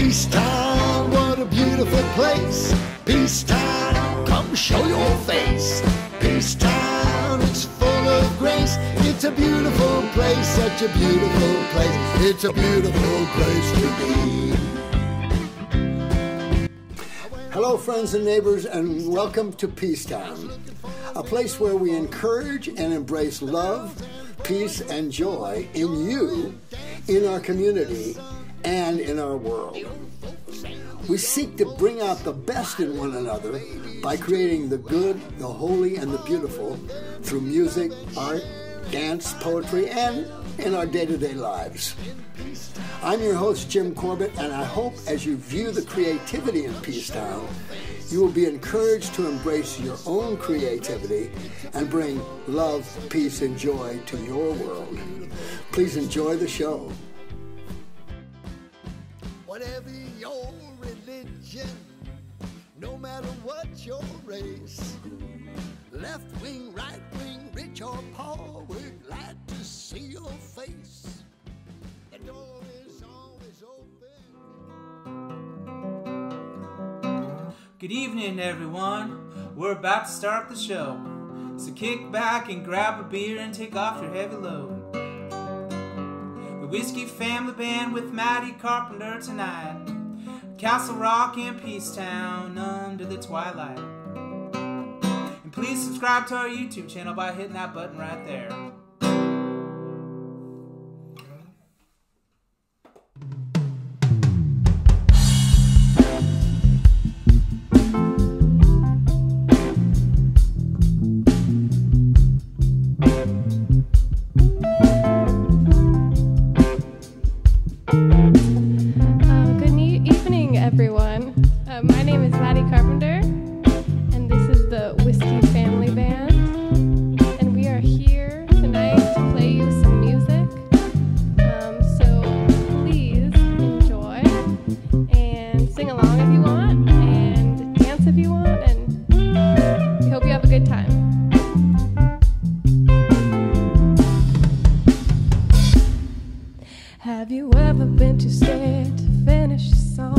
Peacetown, what a beautiful place. Peacetown, come show your face. Peacetown, it's full of grace. It's a beautiful place, such a beautiful place. It's a beautiful place to be. Hello, friends and neighbors, and welcome to Peacetown, a place where we encourage and embrace love, peace, and joy in you, in our community, and in our world. We seek to bring out the best in one another by creating the good, the holy, and the beautiful through music, art, dance, poetry, and in our day-to-day lives. I'm your host, Jim Corbett, and I hope as you view the creativity in Peacetown, you will be encouraged to embrace your own creativity and bring love, peace, and joy to your world. Please enjoy the show. Whatever your religion, no matter what your race, left wing, right wing, rich or poor, we're glad to see your face. The door is always open. Good evening, everyone. We're about to start the show. So kick back and grab a beer and take off your heavy load. The Whiskey Family Band with Matty Carpenter tonight. Castle Rock in Peacetown under the twilight. And please subscribe to our YouTube channel by hitting that button right there. My name is Maddie Carpenter, and this is the Whiskey Family Band, and we are here tonight to play you some music, so please enjoy and sing along if you want, and dance if you want, and we hope you have a good time. Have you ever been too scared to finish a song?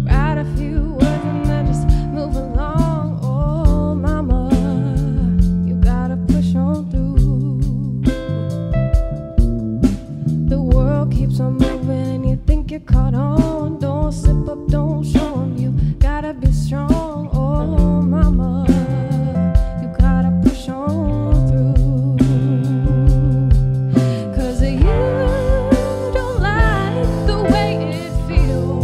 Write a few words and then just move along. Oh, mama, you gotta push on through. The world keeps on moving and you think you're caught on. Don't slip up, don't show 'em. You gotta be strong. Oh, mama, you gotta push on through. 'Cause you don't like the way it feels.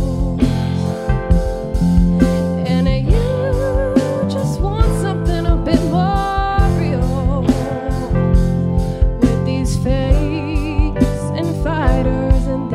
Fighters and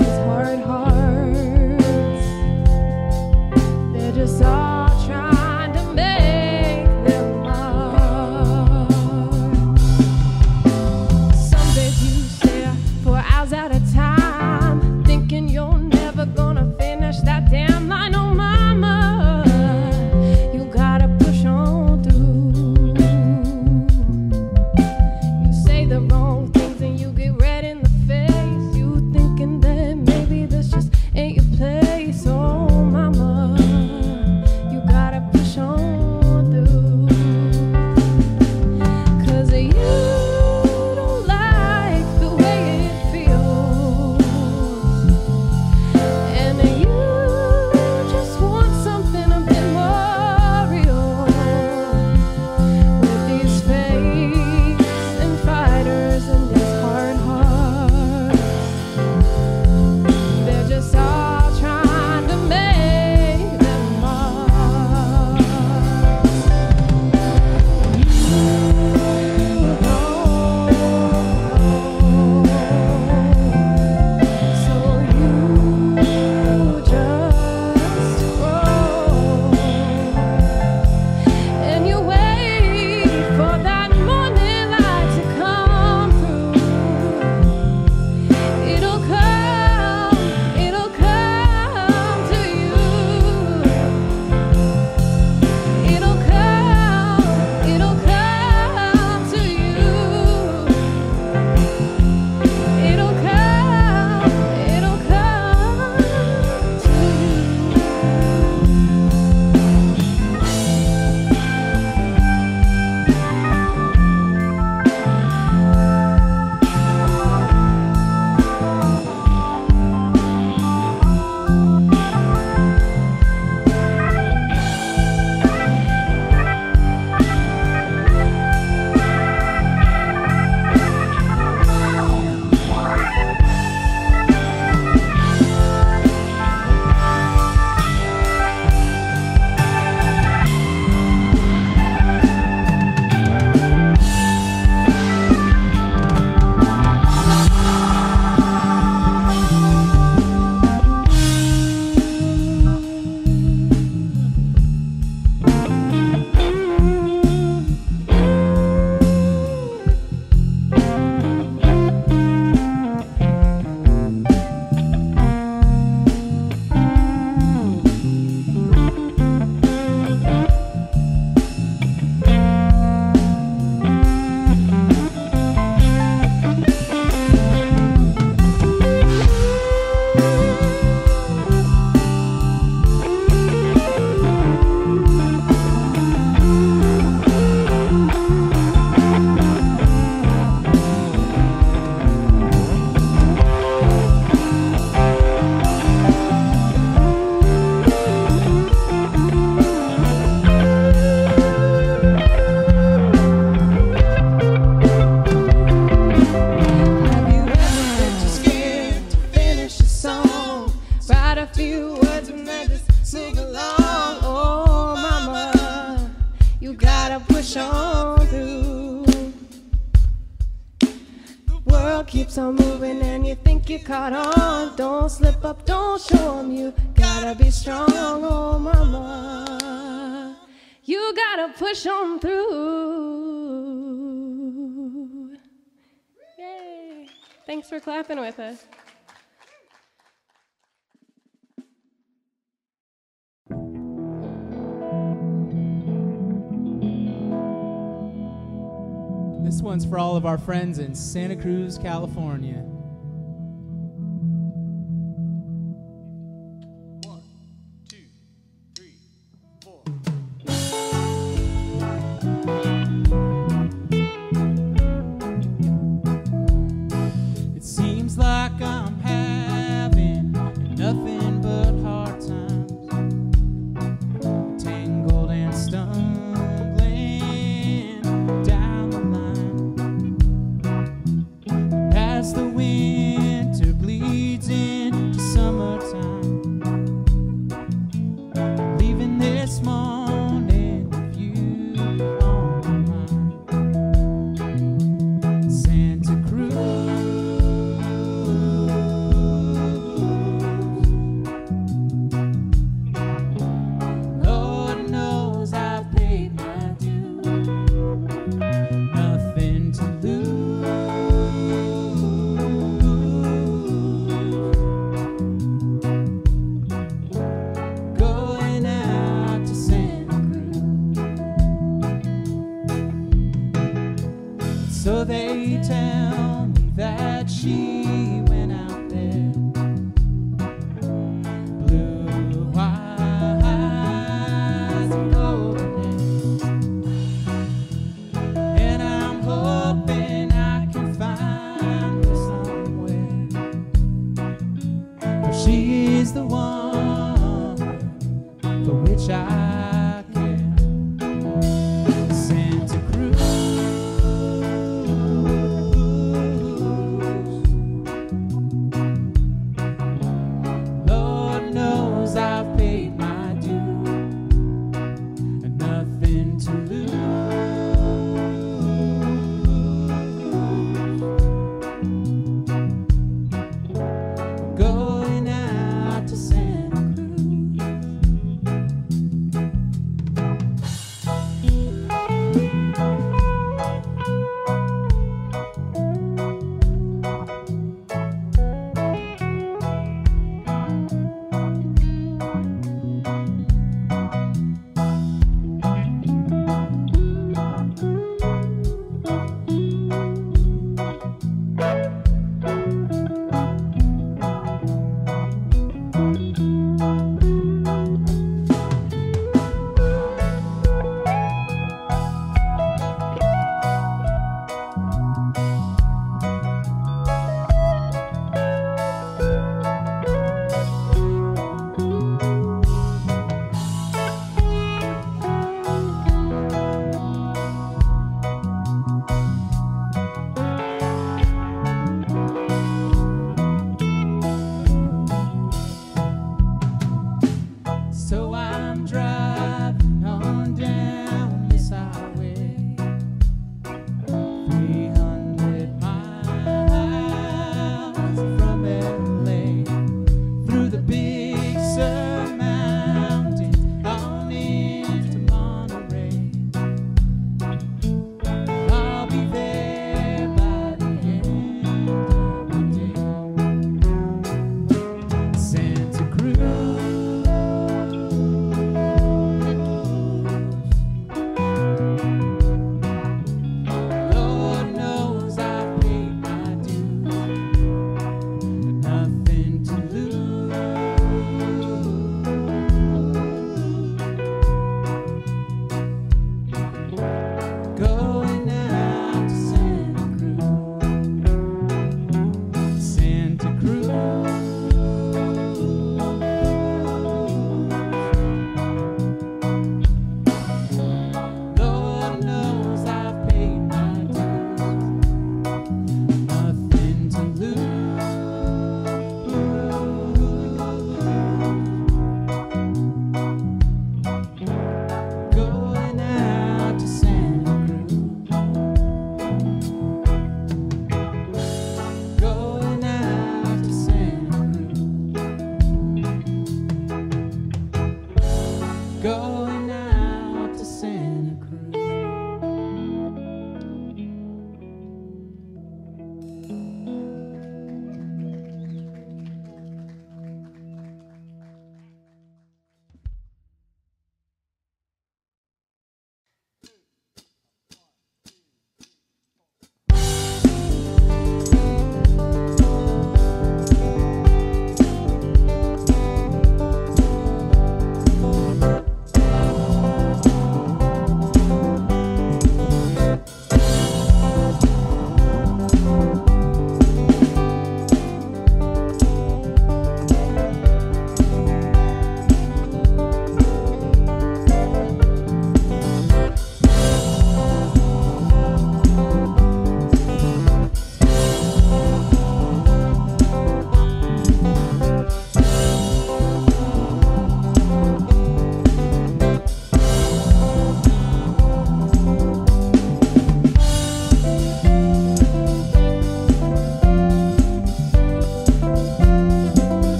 on moving and you think you caught on. Don't slip up, don't show 'em. You gotta be strong, oh mama. You gotta push on through. Yay. Thanks for clapping with us. This one's for all of our friends in Santa Cruz, California. It seems like I'm having nothing but hard times, tangled and stumbling down the line. As the winter bleeds into summertime, leaving this morning with you on my mind. Santa Cruz, Lord knows I've paid my due, nothing to lose. Going out to Santa Cruz. So they tell me that she went out there, blue eyes and golden hair, and I'm hoping I can find her somewhere, for she is the one for which I care. Santa Cruz, Lord knows I've paid my due, and nothing to lose. Going out to Santa Cruz.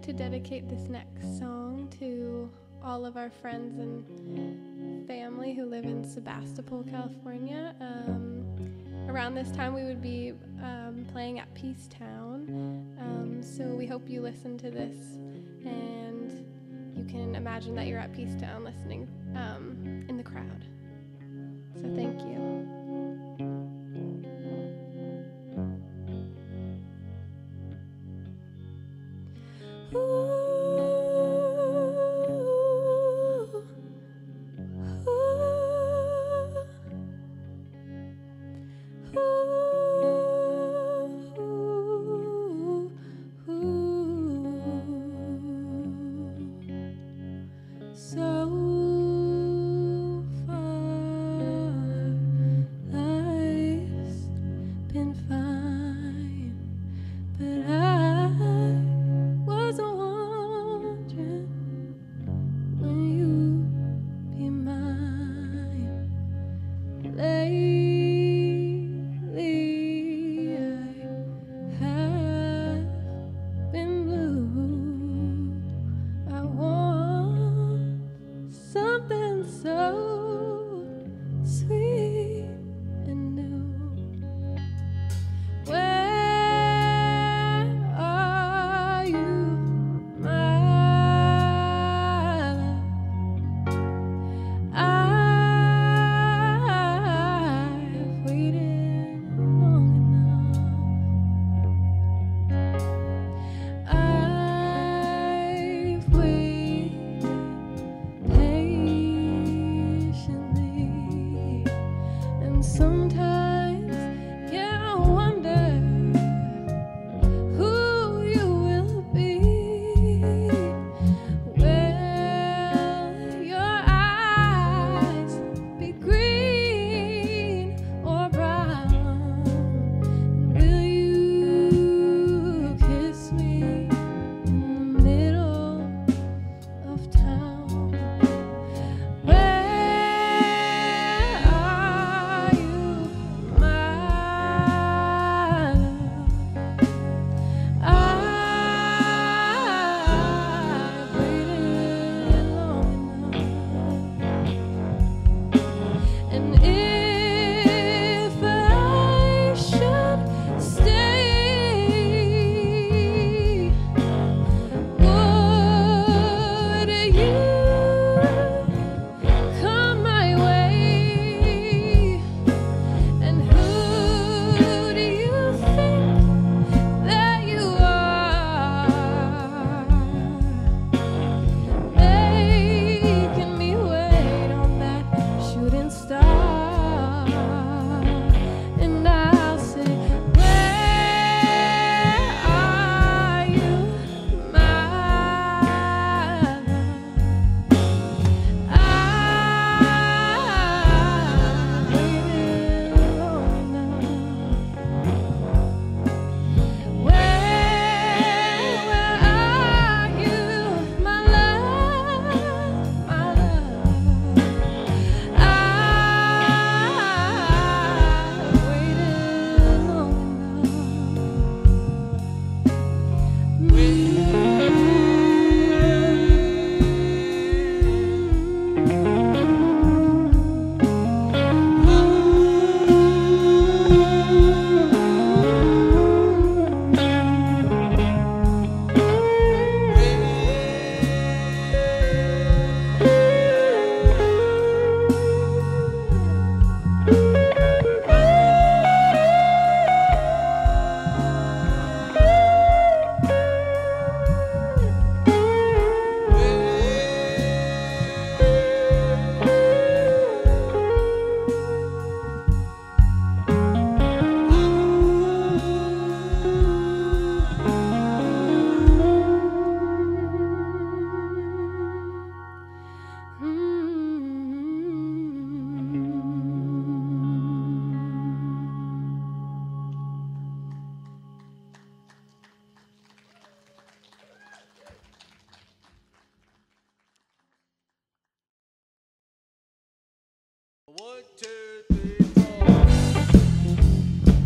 to dedicate this next song to all of our friends and family who live in Sebastopol, California. Around this time we would be playing at Peacetown, so we hope you listen to this and you can imagine that you're at Peacetown listening in the crowd. So thank you.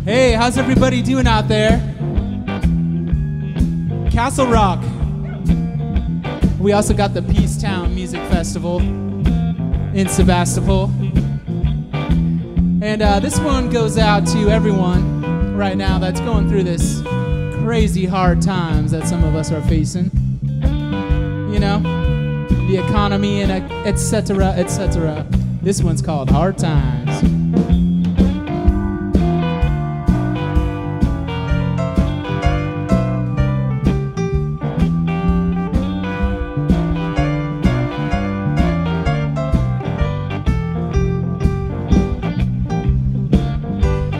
Hey, how's everybody doing out there? Castle Rock. We also got the Peacetown Music Festival in Sebastopol. And this one goes out to everyone right now that's going through this crazy hard times that some of us are facing. You know, the economy and etc., etc. This one's called Hard Times.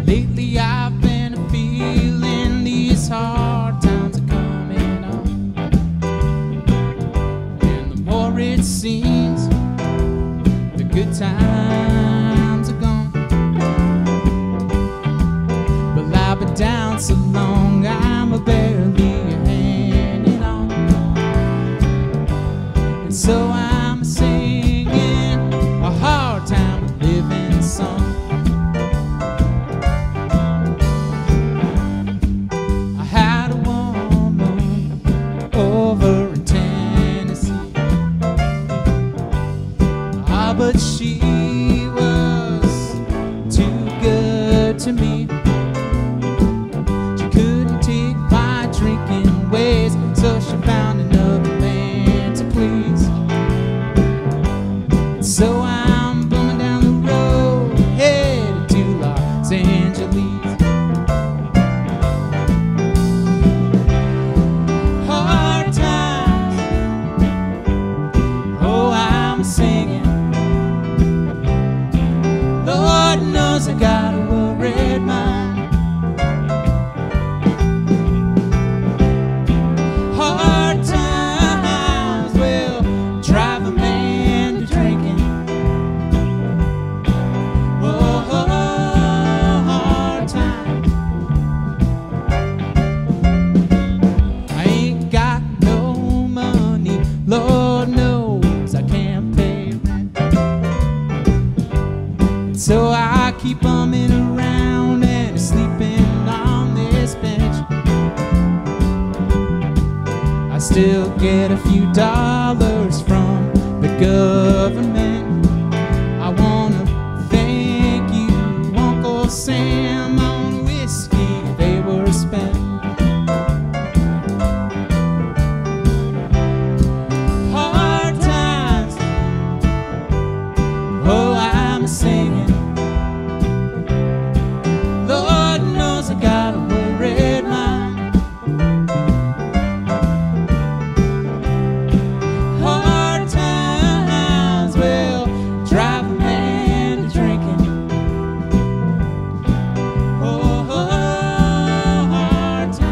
Lately I've been feeling these hard times are coming on, and the more it seems the good times are gone. But I've been down so long I'm barely hanging on, and so I'm singing a hard time living song. But she was too good to me. She couldn't take my drinking ways, so she found another man to please. So I'm bumming down the road, headed to Los Angeles. Hard times, oh, I'm singing. Lord knows I got a worried mind. Hard times will drive a man to drinking. Oh, hard times. I ain't got no money, Lord knows I can't pay rent. So I keep bumming around and sleeping on this bench. I still get a few dollars from the government. I wanna thank you, Uncle Sam, on whiskey they were spent. Hard times, oh, I'm singing. Lord knows I got a worried mind. Hard times will drive a man to drinking. Oh, hard times.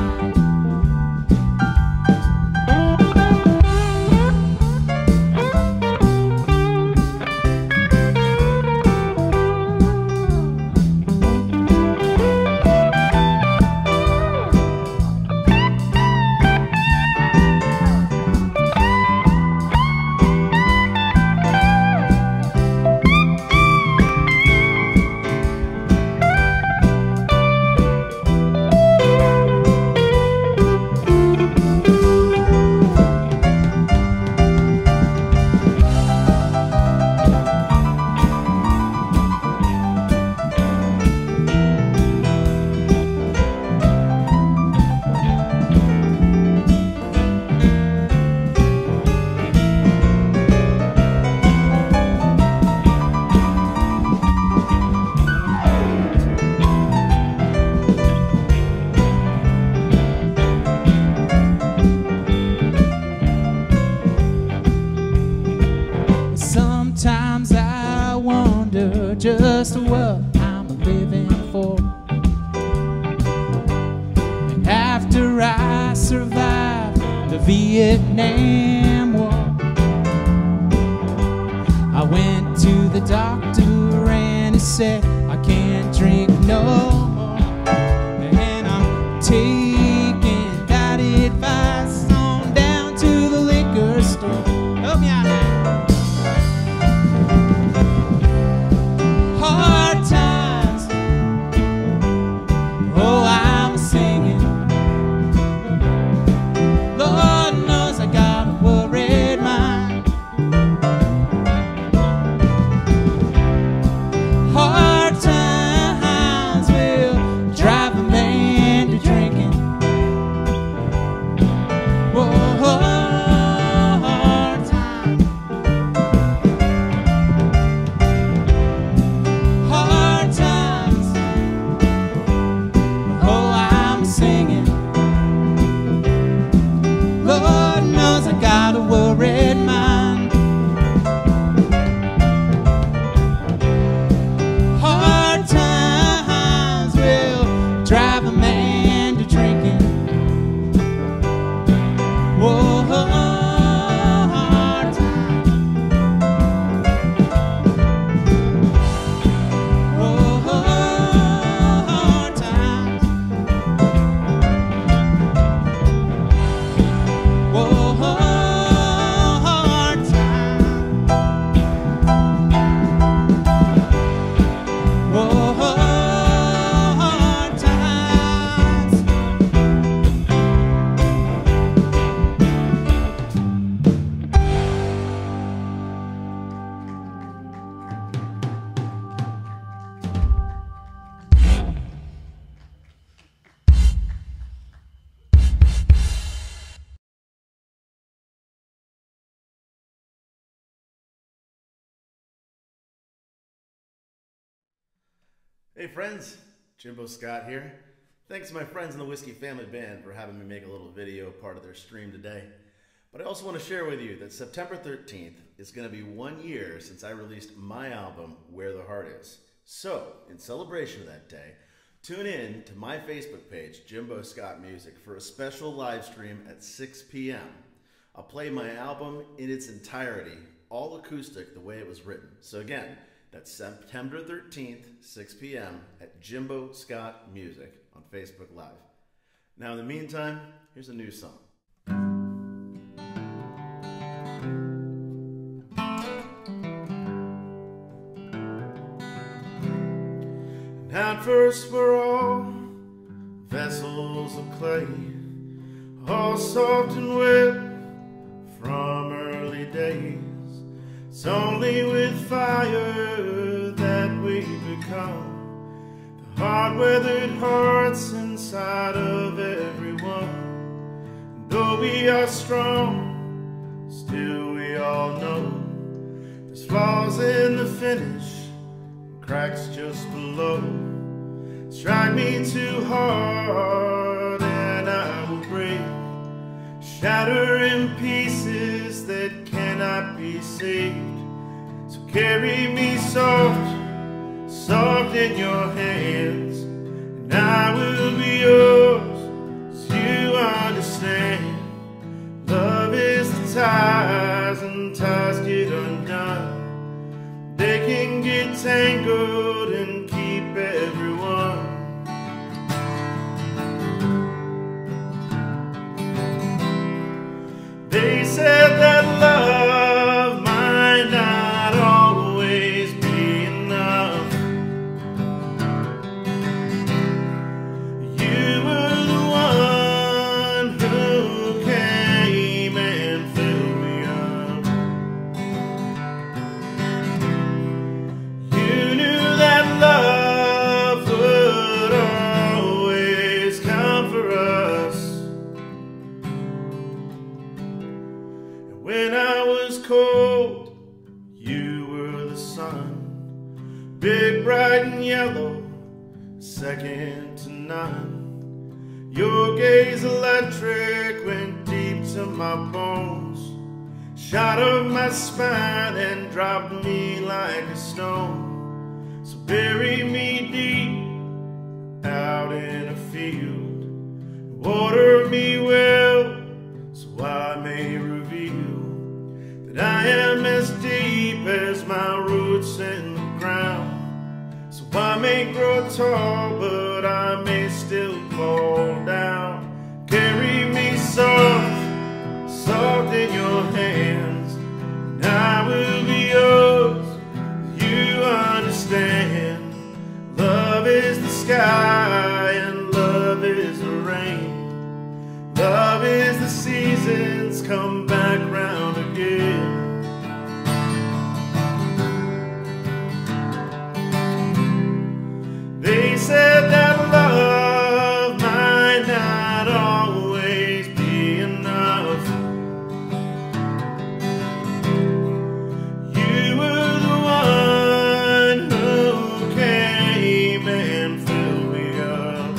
Sometimes I wonder just what I'm living for. And after I survived the Vietnam War, I went to the doctor and he said I can't drink no more. And I'm taking that advice on down to the liquor store. Help me out now. Hard times, oh, I'm singing. Lord knows I got a worried mind. Hey friends, Jimbo Scott here. Thanks to my friends in the Whiskey Family Band for having me make a little video part of their stream today. But I also want to share with you that September 13th is going to be 1 year since I released my album, Where the Heart Is. So, in celebration of that day, tune in to my Facebook page, Jimbo Scott Music, for a special live stream at 6 p.m. I'll play my album in its entirety, all acoustic the way it was written. So again, that's September 13th, 6 p.m. at Jimbo Scott Music on Facebook Live. Now in the meantime, here's a new song. And at first we're all vessels of clay, all soft and wet from early days. It's only with fire that we become the hard-weathered hearts inside of everyone. And though we are strong, still we all know there's flaws in the finish, cracks just below. Strike me too hard and I will break, shatter in pieces that cannot be saved. So carry me soft, soft in your hands, and I will be yours, as you understand. Love is the ties, and ties get undone. They can get tangled and keep everyone. They said that love might not always be enough. You were the one who came and filled me up. You knew that love would always come for us. When I was cold, you were the sun, big, bright, and yellow, second to none. Your gaze electric went deep to my bones, shot up my spine and dropped me like a stone. So bury me deep out in a field, water me well, so I may reveal that I am as deep as my roots in the ground. So I may grow tall, but I may still fall down. Carry me soft, soft in your hands, and I will be yours, you understand. Love is the sky, and love is the rain. Love is the seasons come back round again. They said that love might not always be enough. You were the one who came and filled me up.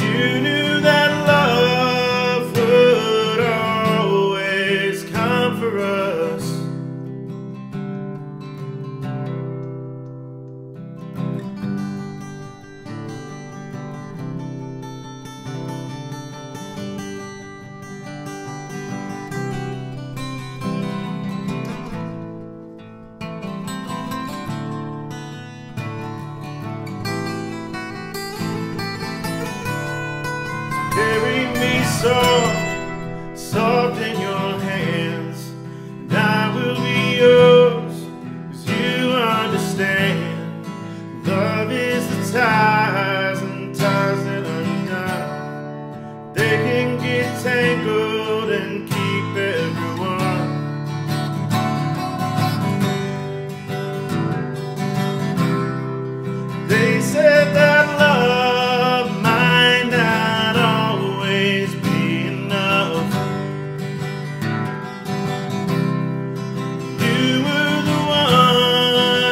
You knew that love would always come for us. Carry me soft, soft in your hands, and I will be yours, 'cause you understand. Love is the ties, and ties that undone. They can get tangled and keep everyone. They said that love might not always be enough. You were the one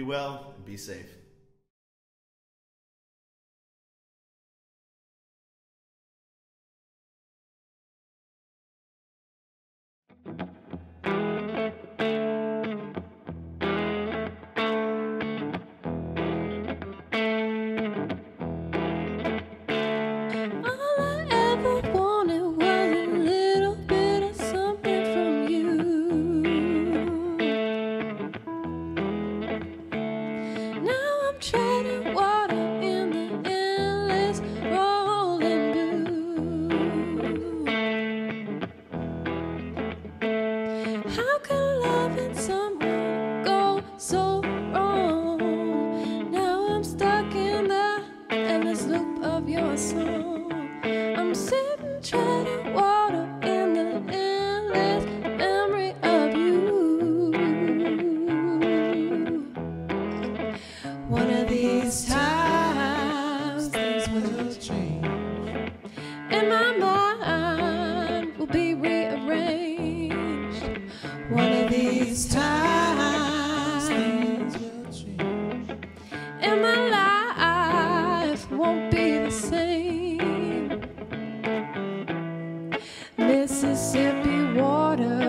well and be safe. Mississippi water,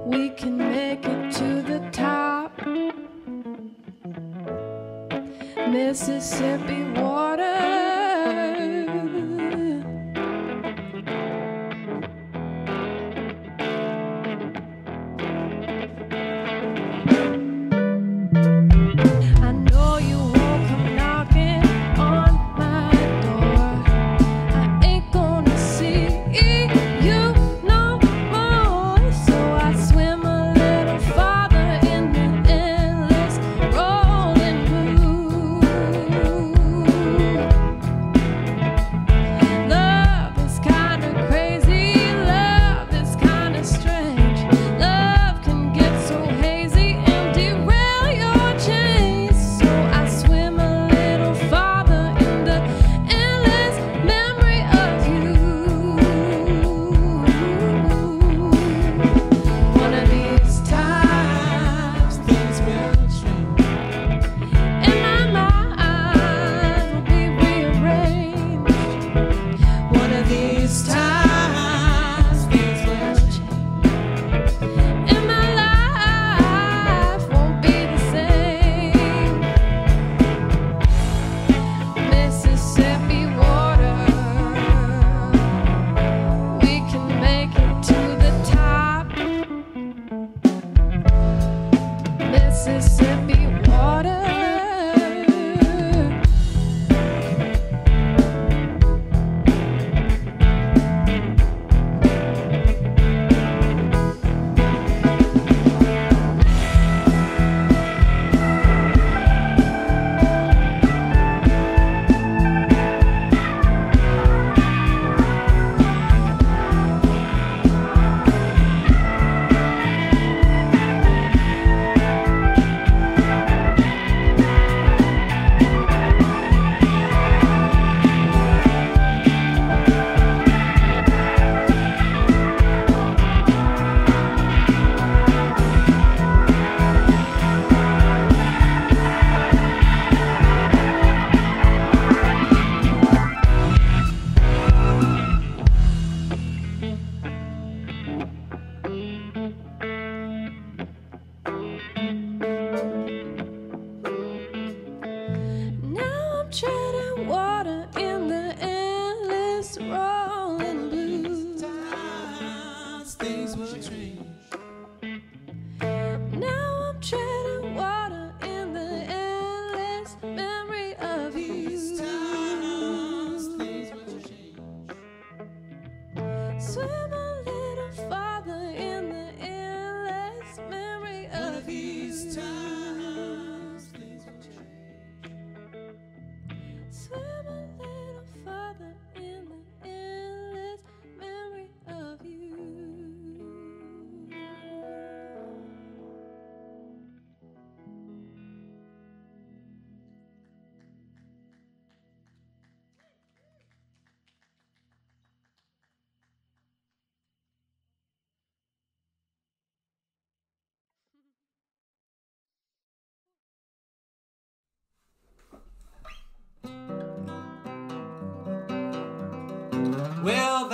we can make it to the top. Mississippi water.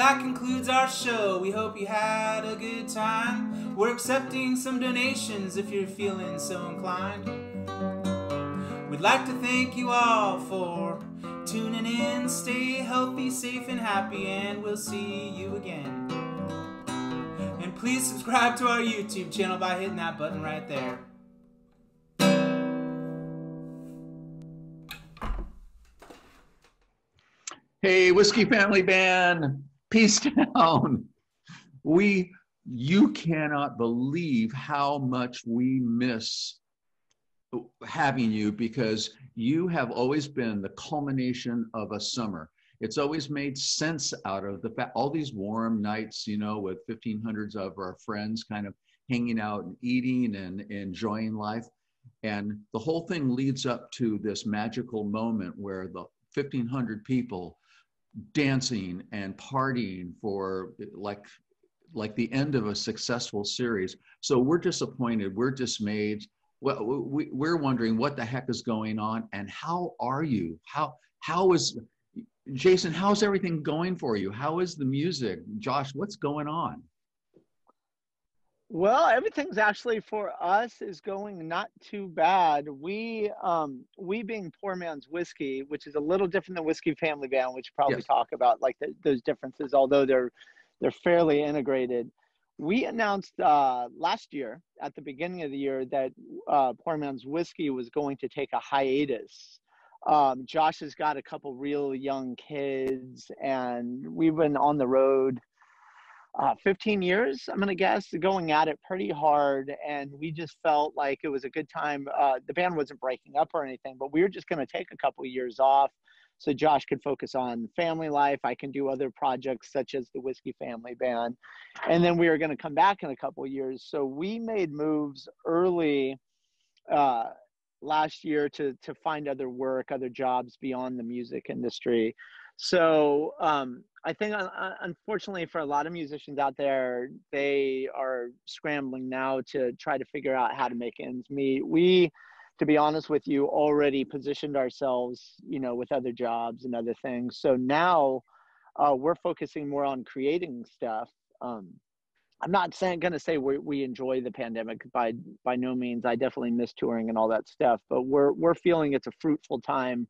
that concludes our show. We hope you had a good time. We're accepting some donations if you're feeling so inclined. We'd like to thank you all for tuning in. Stay healthy, safe, and happy, and we'll see you again. And please subscribe to our YouTube channel by hitting that button right there. Hey, Whiskey Family Band, Peace Town. You cannot believe how much we miss having you, because you have always been the culmination of a summer. It's always made sense out of the fact, all these warm nights, you know, with 1,500 of our friends kind of hanging out and eating and enjoying life. And the whole thing leads up to this magical moment where the 1,500 people dancing and partying for like the end of a successful series. So we're disappointed, we're dismayed. Well, we're wondering what the heck is going on, and how are you? How is Jason? How's everything going for you? How is the music? Josh, what's going on? Well, everything's actually for us is going not too bad. We being Poor Man's Whiskey, which is a little different than Whiskey Family Band, which probably Yes. talk about like those differences, although they're fairly integrated. We announced last year, at the beginning of the year, that Poor Man's Whiskey was going to take a hiatus. Josh has got a couple real young kids, and we've been on the road 15 years, I'm going to guess, going at it pretty hard. And we just felt like it was a good time. The band wasn't breaking up or anything, but we were just going to take a couple of years off so Josh could focus on family life. I can do other projects such as the Whiskey Family Band. And then we were going to come back in a couple of years. So we made moves early last year to find other work, other jobs beyond the music industry. So I think, unfortunately, for a lot of musicians out there, they are scrambling now to try to figure out how to make ends meet. We, to be honest with you, already positioned ourselves, you know, with other jobs and other things. So now we're focusing more on creating stuff. I'm not going to say we enjoy the pandemic by no means. I definitely miss touring and all that stuff, but we're feeling it's a fruitful time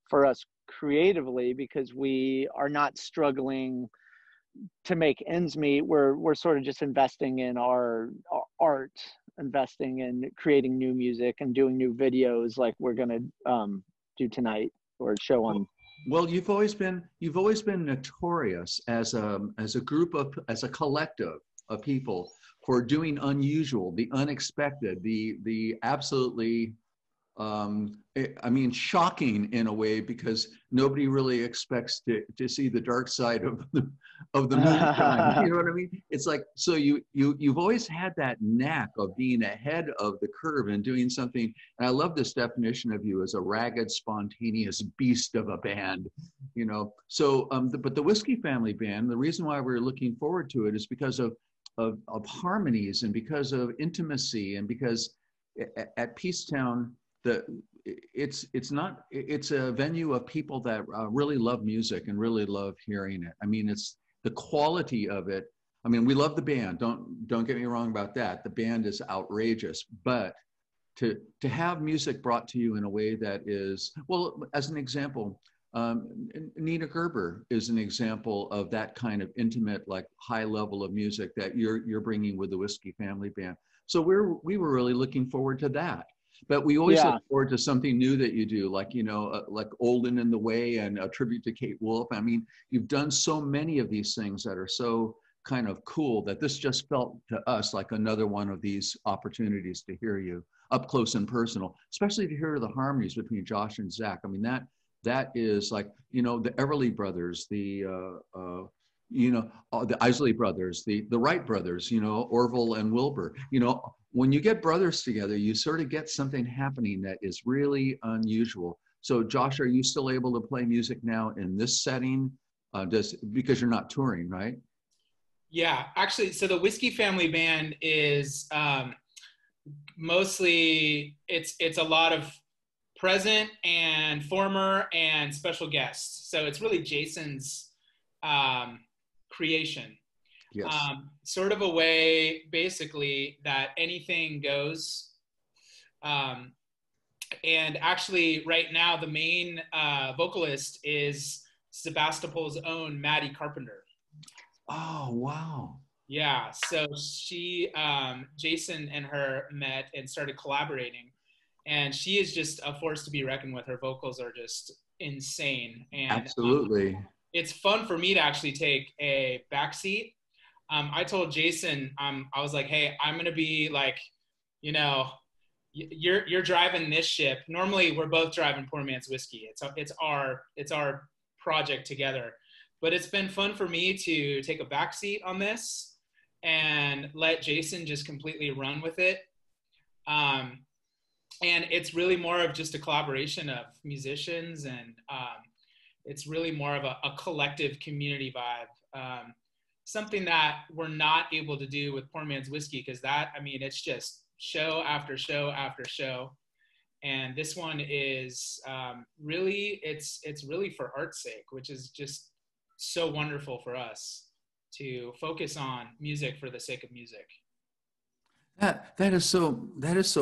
for us creatively, because we are not struggling to make ends meet. We're sort of just investing in our art, investing in creating new music and doing new videos like we're going to do tonight, or show on. Well, you've always been notorious as a group of, as a collective of people, for doing unusual, the unexpected, the absolutely I mean, shocking in a way, because nobody really expects to see the dark side of the moonshine. You know what I mean? It's like, so you've always had that knack of being ahead of the curve and doing something. And I love this definition of you as a ragged, spontaneous beast of a band. You know, so but the Whiskey Family Band, the reason why we're looking forward to it is because of harmonies, and because of intimacy, and because at Peacetown, it's a venue of people that really love music and really love hearing it. I mean, it's the quality of it. I mean, we love the band. Don't get me wrong about that. The band is outrageous, but to have music brought to you in a way that is, well, as an example, Nina Gerber is an example of that kind of intimate, like high level of music that you're bringing with the Whiskey Family Band. So we were really looking forward to that. But we always look forward to something new that you do, like, you know, like Olden in the Way and a tribute to Kate Wolf. I mean, you've done so many of these things that are so kind of cool that this just felt to us like another one of these opportunities to hear you up close and personal, especially to hear the harmonies between Josh and Zach. I mean, that is like, you know, the Everly brothers, the you know, the Isley brothers, the Wright brothers, you know, Orville and Wilbur. You know, when you get brothers together, you sort of get something happening that is really unusual. So Josh, are you still able to play music now in this setting? Because you're not touring, right? Yeah, actually, so the Whiskey Family Band is mostly, it's a lot of present and former and special guests. So it's really Jason's creation. Yes. Sort of a way, basically, that anything goes. And actually, right now, the main vocalist is Sebastopol's own Maddie Carpenter. Oh, wow. Yeah, so she, Jason and her met and started collaborating, and she is just a force to be reckoned with. Her vocals are just insane, and Absolutely. it's fun for me to actually take a backseat. I told Jason, I was like, hey, I'm gonna be like, you know, you're driving this ship. Normally, we're both driving Poor Man's Whiskey. It's our project together, but it's been fun for me to take a backseat on this and let Jason just completely run with it. And it's really more of just a collaboration of musicians, and it's really more of a collective community vibe. Something that we're not able to do with Poor Man's Whiskey, because that, I mean, it's just show after show after show. And this one is really, it's really for art's sake, which is just so wonderful for us to focus on music for the sake of music. That is so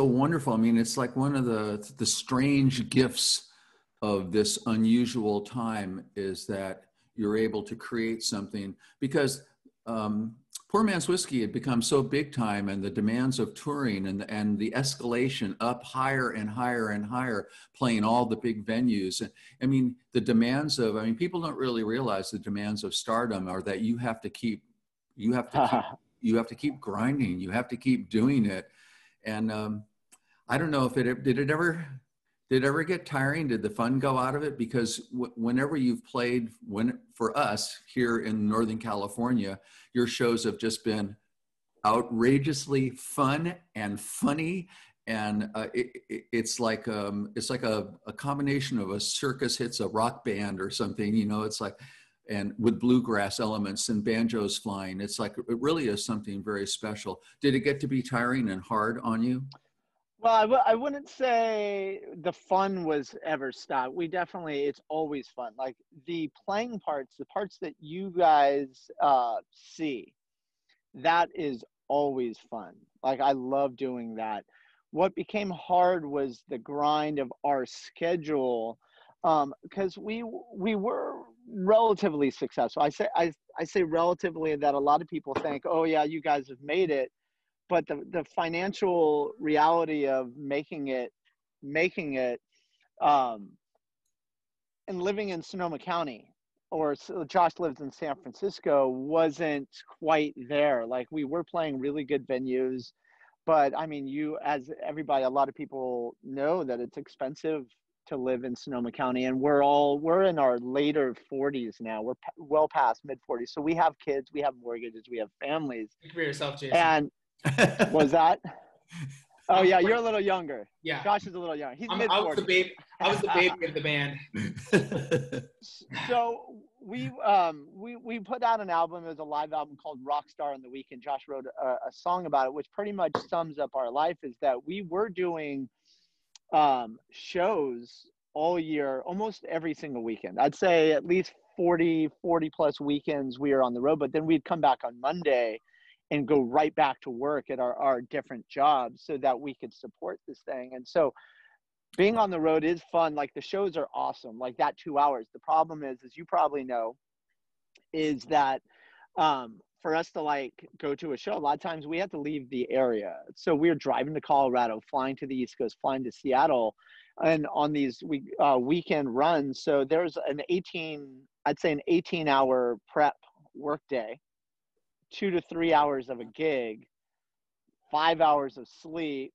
wonderful. I mean, it's like one of the strange gifts of this unusual time is that you're able to create something, because Poor Man's Whiskey had become so big time, and the demands of touring and the escalation up higher and higher and higher, playing all the big venues. And I mean, the demands of, I mean, people don't really realize the demands of stardom are that you have to keep grinding, you have to keep doing it. And I don't know if did it ever get tiring? Did the fun go out of it? Because whenever you've played, for us here in Northern California, your shows have just been outrageously fun and funny. And it's like a combination of a circus hits a rock band or something, you know, it's like, and with bluegrass elements and banjos flying. It's like, it really is something very special. Did it get to be tiring and hard on you? Well, I wouldn't say the fun was ever stopped. It's always fun. Like the playing parts, the parts that you guys see, that is always fun. Like I love doing that. What became hard was the grind of our schedule, because we were relatively successful. I say relatively, that a lot of people think, oh yeah, you guys have made it. But the financial reality of making it, and living in Sonoma County, or Josh lives in San Francisco, wasn't quite there. Like we were playing really good venues, but I mean, as everybody, a lot of people know that it's expensive to live in Sonoma County, and we're in our later 40s now. We're well past mid 40s, so we have kids, we have mortgages, we have families. Speak for yourself, Jason. And was that? Oh yeah, you're a little younger. Yeah, Josh is a little younger. He's mid 40s. I was the baby of the band. So we put out an album. It was a live album called Rockstar on the Weekend. Josh wrote a song about it, which pretty much sums up our life. Is that we were doing shows all year, almost every single weekend. I'd say at least 40 plus weekends we were on the road, but then we'd come back on Monday and go right back to work at our different jobs so that we could support this thing. And so being on the road is fun. Like the shows are awesome, like that 2 hours. The problem is, as you probably know, is that for us to like go to a show, a lot of times we have to leave the area. So we're driving to Colorado, flying to the East Coast, flying to Seattle, and on these weekend runs. So there's an 18-hour prep work day, 2 to 3 hours of a gig, 5 hours of sleep,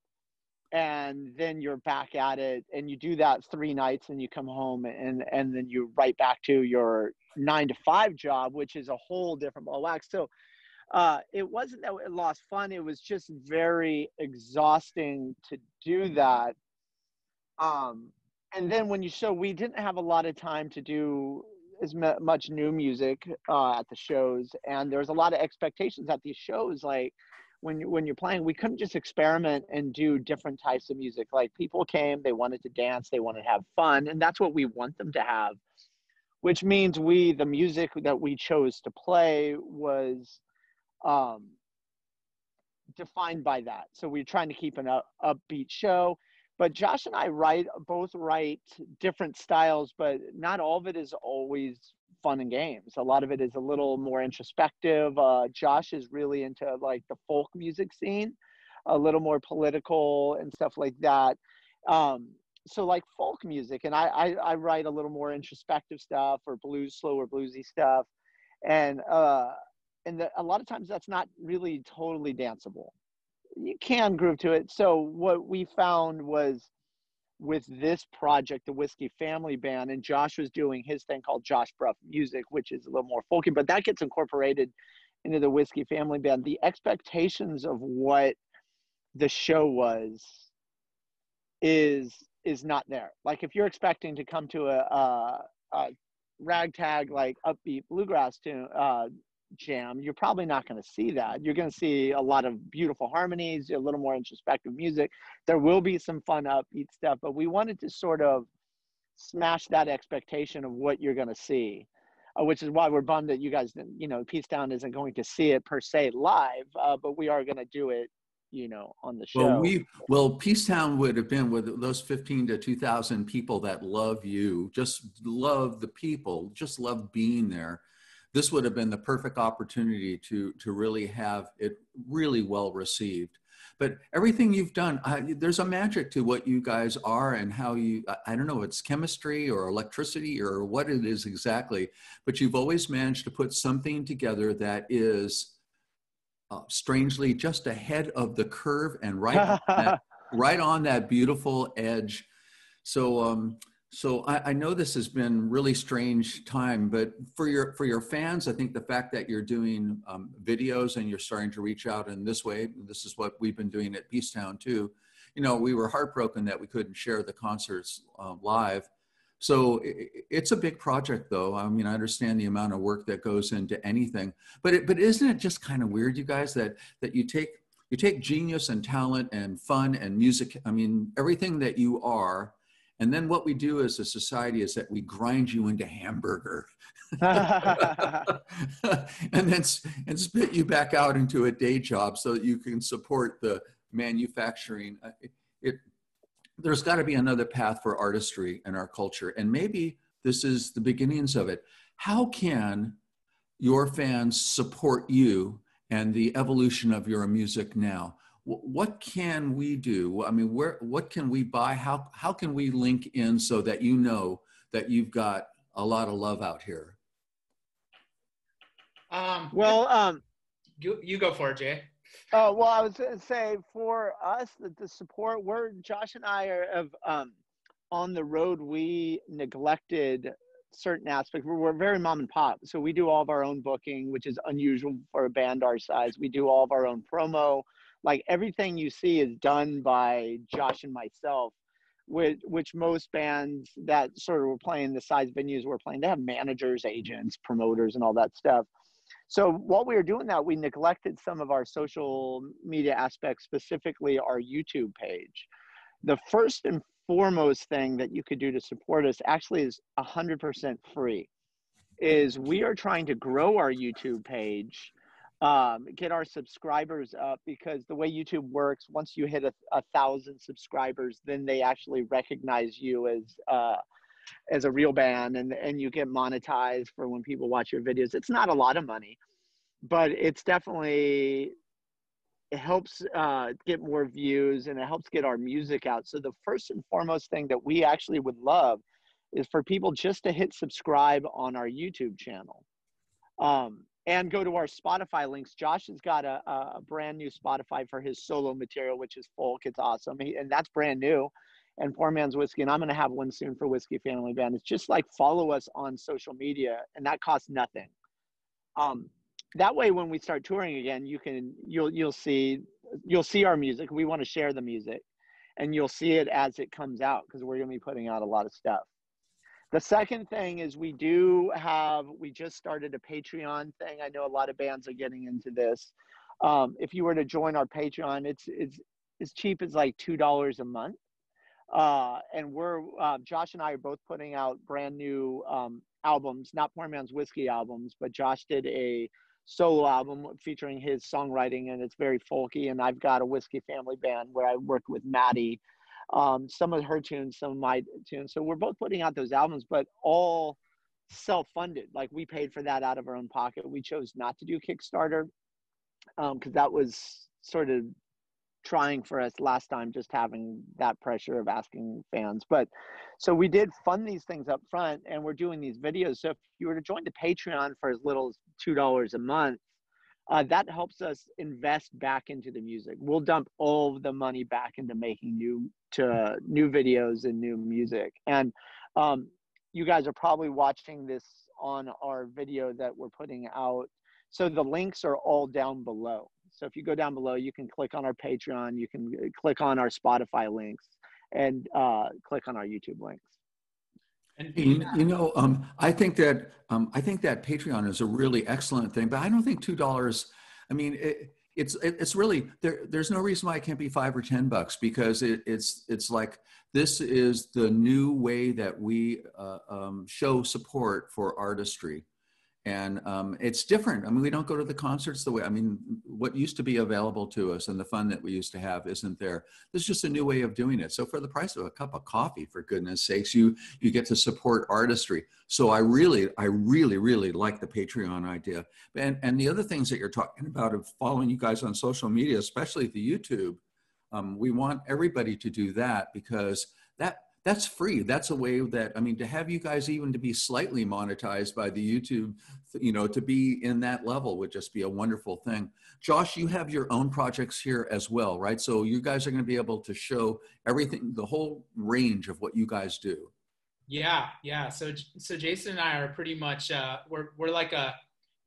and then you're back at it, and you do that 3 nights, and you come home, and then you're right back to your 9-to-5 job, which is a whole different ball of wax. So it wasn't that it lost fun. It was just very exhausting to do that. And then we didn't have a lot of time to do as much new music at the shows, and there was a lot of expectations at these shows. Like when you're playing, we couldn't just experiment and do different types of music. Like people came, they wanted to dance, they wanted to have fun, and that's what we want them to have. which means the music that we chose to play was defined by that. So we're trying to keep an upbeat show. But Josh and I both write different styles, but not all of it is always fun and games. A lot of it is a little more introspective. Josh is really into like the folk music scene, a little more political and stuff like that. So like folk music, and I write a little more introspective stuff or slower bluesy stuff. And a lot of times that's not really totally danceable. You can groove to it. So what we found was with this project, the Whiskey Family Band, and Josh was doing his thing called Josh Bruff Music, which is a little more folky, but that gets incorporated into the Whiskey Family Band. The expectations of what the show is not there. Like if you're expecting to come to a ragtag, like upbeat bluegrass jam, you're probably not going to see that. You're going to see a lot of beautiful harmonies, a little more introspective music. There will be some fun upbeat stuff, but we wanted to sort of smash that expectation of what you're going to see, which is why we're bummed that you guys, Peacetown isn't going to see it per se live, but we are going to do it, on the show. Well, Peacetown would have been with those 15 to 2,000 people that love you, just love the people, just love being there. This would have been the perfect opportunity to really have it really well received. But everything you've done, there's a magic to what you guys are and how I don't know, it's chemistry or electricity or what it is exactly, but you've always managed to put something together that is strangely just ahead of the curve and right on that beautiful edge. So I know this has been really strange time, but for your fans, I think the fact that you're doing videos and you're starting to reach out in this way, this is what we've been doing at Peacetown too. We were heartbroken that we couldn't share the concerts live. So it's a big project though. I mean, I understand the amount of work that goes into anything, but isn't it just kind of weird, you guys, that you take genius and talent and fun and music, I mean, everything that you are, and then what we do as a society is that we grind you into hamburger and spit you back out into a day job so that you can support the manufacturing. There's got to be another path for artistry in our culture. And maybe this is the beginnings of it. How can your fans support you and the evolution of your music now? What can we do? I mean, what can we buy? How can we link in so that that you've got a lot of love out here? You go for it, Jay. Well, I was going to say for us, the support, Josh and I are on the road. We neglected certain aspects. We're very mom and pop. So we do all of our own booking, which is unusual for a band our size. We do all of our own promo. Like everything you see is done by Josh and myself, which most bands that sort of were playing the size venues we're playing, they have managers, agents, promoters, and all that stuff. So while we were doing that, we neglected some of our social media aspects, specifically our YouTube page. The first and foremost thing that you could do to support us actually is 100% free, is we are trying to grow our YouTube page, get our subscribers up, because the way YouTube works, once you hit 1,000 subscribers, then they actually recognize you as a real band, and you get monetized for when people watch your videos. It's not a lot of money, but it helps get more views, and it helps get our music out. So the first and foremost thing that we actually would love is for people just to hit subscribe on our YouTube channel, and go to our Spotify links. Josh has got a brand new Spotify for his solo material, which is folk. It's awesome. And that's brand new. And Poor Man's Whiskey, and I'm going to have one soon for Whiskey Family Band. It's just like follow us on social media, and that costs nothing. That way, when we start touring again, you'll see our music. We want to share the music, and you'll see it as it comes out, because we're going to be putting out a lot of stuff. The second thing is we just started a Patreon thing. I know a lot of bands are getting into this. If you were to join our Patreon, it's as cheap as like $2 a month. And we're Josh and I are both putting out brand new albums, not Poor Man's Whiskey albums, but Josh did a solo album featuring his songwriting, and it's very folky. And I've got a Whiskey Family Band where I worked with Maddie, some of her tunes, some of my tunes. So we're both putting out those albums, but all self-funded. Like, we paid for that out of our own pocket. We chose not to do Kickstarter because that was sort of trying for us last time, just having that pressure of asking fans. But so we did fund these things up front, and we're doing these videos. So if you were to join the Patreon for as little as $2 a month, that helps us invest back into the music. We'll dump all of the money back into making new videos and new music. And you guys are probably watching this on our video that we're putting out. So the links are all down below. So if you go down below, you can click on our Patreon, you can click on our Spotify links, and click on our YouTube links. And I think that Patreon is a really excellent thing, but I don't think $2. I mean, it's really there's no reason why it can't be $5 or $10, because it's like, this is the new way that we show support for artistry. And it's different. I mean, we don't go to the concerts the way, I mean, what used to be available to us and the fun that we used to have isn't there. This is just a new way of doing it. So for the price of a cup of coffee, for goodness sakes, you get to support artistry. So I really like the Patreon idea. And the other things that you're talking about of following you guys on social media, especially the YouTube, we want everybody to do that, because that's free. That's a way that, I mean, to have you guys even to be slightly monetized by the YouTube, to be in that level would just be a wonderful thing. Josh, you have your own projects here as well, right? So you guys are going to be able to show everything, the whole range of what you guys do. Yeah. So Jason and I are pretty much, we're like a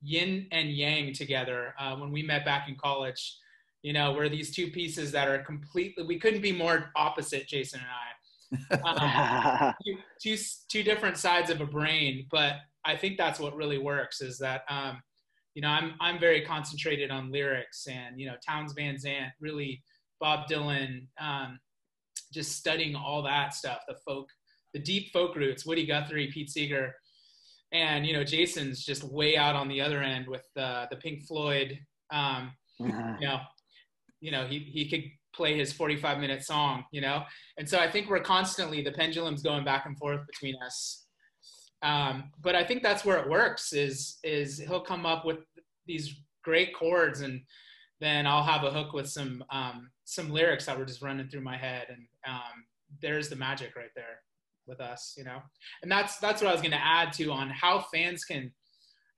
yin and yang together. When we met back in college, we're these two pieces that are completely, we couldn't be more opposite, Jason and I. Two different sides of a brain, but I think that's what really works, is that I'm very concentrated on lyrics, and Townes Van Zandt, really Bob Dylan, just studying all that stuff, the deep folk roots, Woody Guthrie, Pete Seeger, and Jason's just way out on the other end with the Pink Floyd. He could play his 45-minute song, and so I think we're constantly, the pendulum's going back and forth between us. But I think that's where it works, is he'll come up with these great chords, and then I'll have a hook with some lyrics that were just running through my head, and there's the magic right there with us, and that's what I was going to add to on how fans can,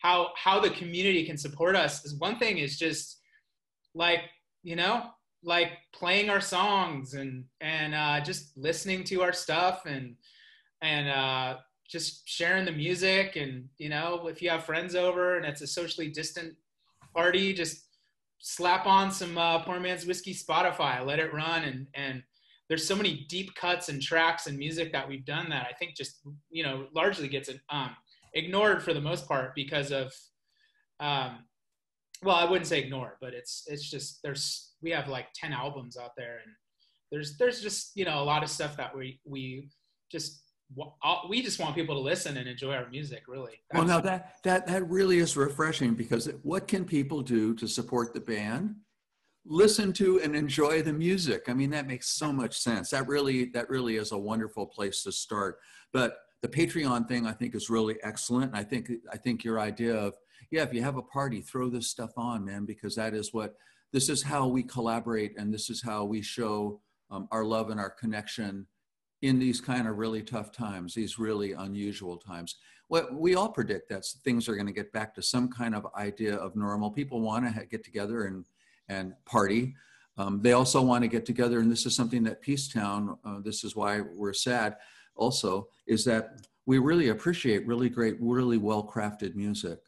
how the community can support us. Is one thing is just like playing our songs and just listening to our stuff and just sharing the music. And, if you have friends over and it's a socially distant party, just slap on some Poor Man's Whiskey Spotify, let it run. And there's so many deep cuts and tracks and music that we've done that I think just, largely gets ignored for the most part because of, well, I wouldn't say ignore, but it's just, we have like 10 albums out there, and there's just, a lot of stuff that we just want people to listen and enjoy our music, really. Well, now that really is refreshing, because what can people do to support the band? Listen to and enjoy the music. I mean, that makes so much sense. That really is a wonderful place to start. But the Patreon thing, I think, is really excellent. I think your idea of, if you have a party, throw this stuff on, man, because this is how we collaborate, and this is how we show our love and our connection in these kind of really tough times, these really unusual times. Well, we all predict that things are going to get back to some kind of idea of normal. People want to get together and party. They also want to get together, and this is something that Peacetown, this is why we're sad also, is that we really appreciate really great, really well-crafted music.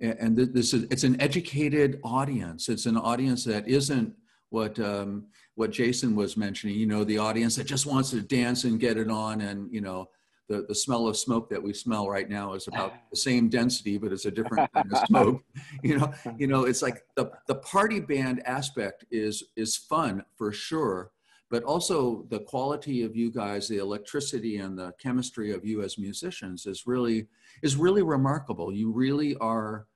And it's an educated audience. It's an audience that isn't what Jason was mentioning, the audience that just wants to dance and get it on. And, the smell of smoke that we smell right now is about the same density, but it's a different kind of smoke. It's like the party band aspect is fun for sure. but also the quality of you guys, the electricity and the chemistry of you as musicians is really remarkable. You really are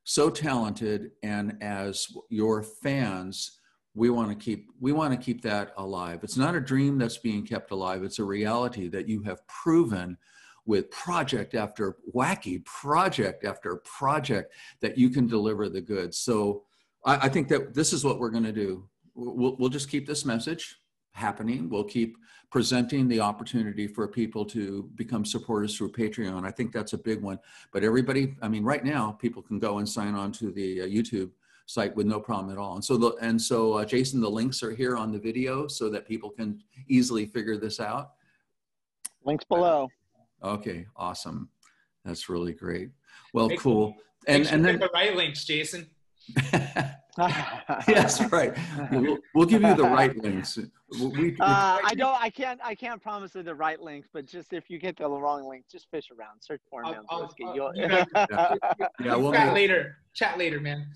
so talented, and as your fans, we want to keep that alive. It's not a dream that's being kept alive. It's a reality that you have proven with project after wacky project after project that you can deliver the goods. So I think that this is what we're going to do. We'll just keep this message happening. We'll keep presenting the opportunity for people to become supporters through Patreon. I think that's a big one. But everybody, I mean, right now, people can go and sign on to the YouTube site with no problem at all. And so, Jason, the links are here on the video so that people can easily figure this out. Links below. Okay, awesome. That's really great. Well, Hey, cool. And And then the right links, Jason. yes, right. We'll give you the right links. I can't promise you the right links, but just if you get the wrong link, just fish around, search Poor Man's Whiskey. Chat later, man.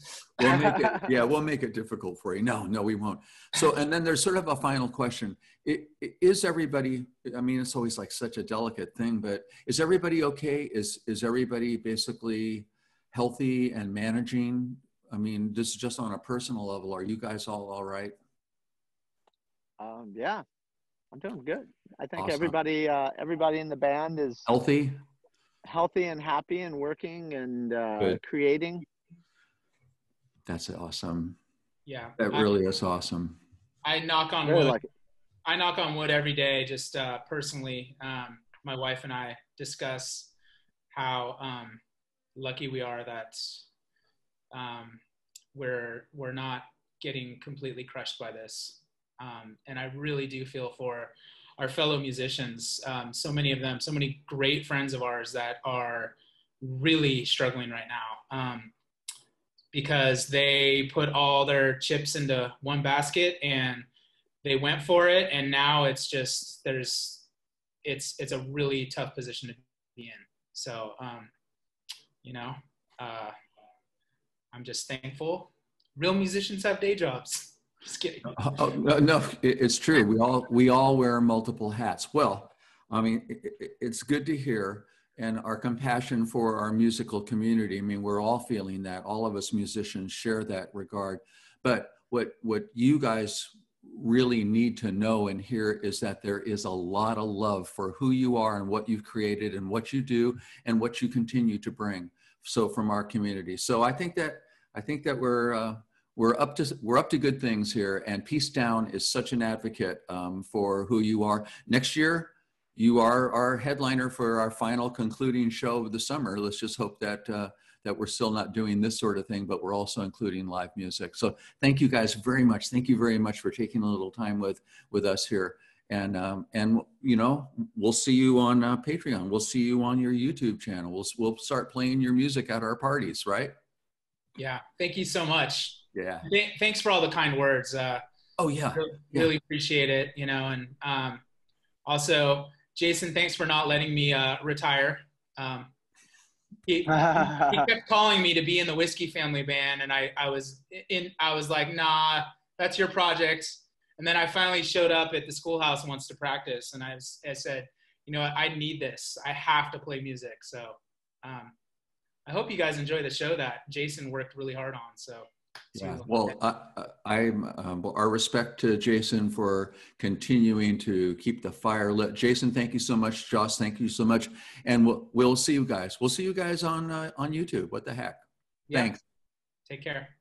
We'll make it difficult for you. No, we won't. So, and then there's sort of a final question. Is everybody, I mean, it's always like such a delicate thing, but is everybody okay? Is everybody basically healthy and managing? I mean, this is just on a personal level. Are you guys all right? Yeah, I'm doing good. I think Awesome. everybody in the band is Healthy and happy and working and Good. creating. That's awesome. Yeah. That really is awesome. I knock on Really wood. like it. I knock on wood every day, just personally. My wife and I discuss how lucky we are that we're not getting completely crushed by this. And I really do feel for our fellow musicians. So many of them, so many great friends of ours that are really struggling right now because they put all their chips into one basket and they went for it. And now it's just, it's a really tough position to be in. So, I'm just thankful. Real musicians have day jobs. Just kidding. No, it's true. We all wear multiple hats. Well, I mean, it's good to hear, and our compassion for our musical community. I mean, we're all feeling that. All of us musicians share that regard. But what you guys really need to know and hear is that there is a lot of love for who you are and what you've created and what you do and what you continue to bring. So from our community. So I think that we're up to good things here, and Peace Down is such an advocate for who you are. Next year, you are our headliner for our final concluding show of the summer. Let's just hope that that we're still not doing this sort of thing, but we're also including live music. So thank you guys very much. Thank you very much for taking a little time with us here. And we'll see you on Patreon. We'll see you on your YouTube channel. We'll start playing your music at our parties, right? Yeah. Thank you so much. Yeah. Thanks for all the kind words. Really appreciate it. And also, Jason, thanks for not letting me retire. He kept calling me to be in the Whiskey Family Band, and I was like, nah, that's your project. And then I finally showed up at the schoolhouse once to practice, and I said, I need this. I have to play music. So I hope you guys enjoy the show that Jason worked really hard on. So. Yeah. Well, our respect to Jason for continuing to keep the fire lit. Jason, thank you so much. Joss, thank you so much. And we'll see you guys. We'll see you guys on YouTube. What the heck? Yeah. Thanks. Take care.